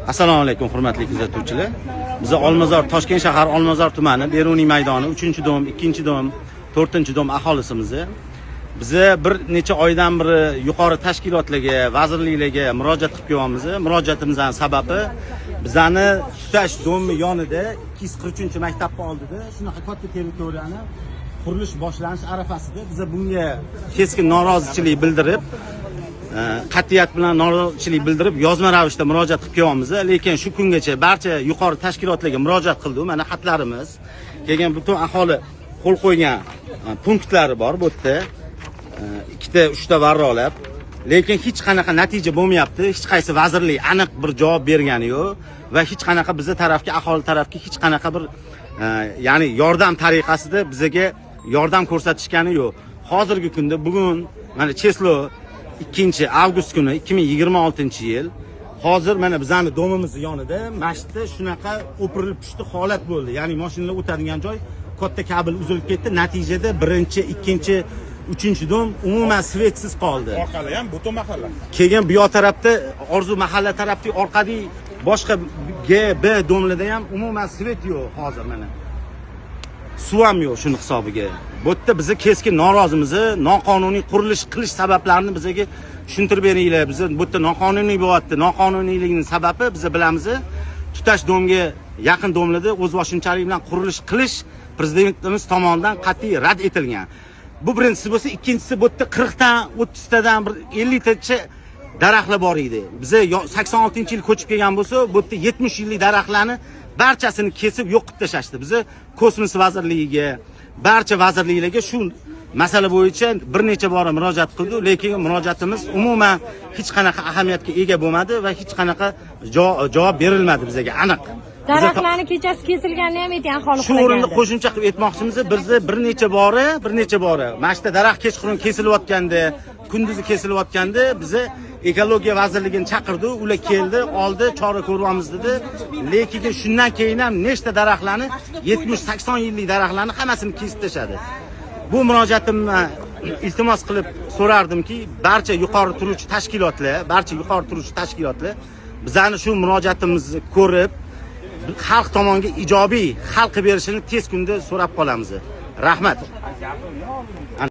Assalomu alaykum hurmatli kuzatuvchilar. Biz Olmazor, Toshkent shahar Olmazor tumani, Beruniy maydoni 3-dom, 2-dom, 4-dom aholisimiz. Biz bir necha oydan beri yuqori tashkilotlarga, vazirliklarga murojaat qilib kelyapmiz. Murojaatimizning sababi bizani tutash domi yonida 243-maktabning oldida shunaqa katta territoriyani qurilish boshlanish arafasida biz bunga keskin norozichilik bildirib, qat'iyat bilan norozichilik bildirib yozma ravishda murojaat qilib kelyapmiz. Lekin shu kungacha barcha yuqori tashkilotlarga murojaat qildik. Mana xatlarimiz kelgan, butun aholi qo'l qo'ygan punktlari bor bu yerda. 2-3 varrolab. Lekin hech qanaqa natija bo'lmayapti. Hech qaysi vazirlik aniq bir javob bergani yo'q va hech qanaqa bizga tarafga, aholi tarafga hech qanaqa bir ya'ni yordam tariqasida bizga yordam ko'rsatishgani yo'q. Hozirgi kunda bugun mana cheslov 2-avgust kuni 2026-yil. Hozir mana bizning domimiz yonida masjidda shunaqa o'pirilib tushdi holat bo'ldi. Ya'ni mashinalar o'tadigan joy katta kabel uzilib ketdi. Natijada 1-2 3-dom umuman svetsiz qoldi. Orqali ham butun mahalla. Keyin bu yoq tarafda Orzu mahalla tarafdagi orqadagi boshqa G, B domlarda ham umuman svet yo'q hozir mana. Suv ham yo'q shuni hisobiga. Bu yerda biz keskin norozimiz. Noqonuniy qurilish qilish sabablarini bizga tushuntirib beringlar. Biz bu yerda noqonuniy bo'lyapti. Noqonuniyligining sababi biz bilamiz. Tutash domga yaqin domlarda o'z boshimchalik bilan qurilish qilish prezidentimiz tomonidan qat'iy rad etilgan. Bu birinchisi bo'lsa, ikkinchisi bu yerda 40 dan 30 tadan bir 50 tacha daraxtlar bor edi. Biz 86-yil ko'chib kelgan bo'lsa, bu yerda 70 yillik daraxtlarni barchasini kesib yo'q qilib tashlashdi. Biz Kosmos vazirligiga, barcha vazirliklarga shu masala bo'yicha bir necha bor murojaat qildik, lekin murojaatimiz umuman hech qanaqa ahamiyatga ega bo'lmadi va hech qanaqa javob berilmadi bizga aniq. Daraxtlarni kechasi kesilganini ham aytgan aholi. Shu o'rinda qo'shimcha qilib aytmoqchimiz, biz bir necha bora mana shu daraxt kechqurun kesilayotganda, kunduzi kesilayotganda biz ekologiya vazirligini chaqirdi, ular keldi, oldi, chora ko'ryapmiz dedi. Lekin shundan keyin ham nechta daraxtlarni 70-80 yillik daraxtlarni hammasini kesib tashadi. Bu murojaatimni iltimos qilib so'rardimki, barcha yuqori turuvchi tashkilotlar bizani shu murojaatimizni ko'rib, xalq tomoniga ijobiy hal qilib berishini tez kunda so'rab qolamiz. Rahmat.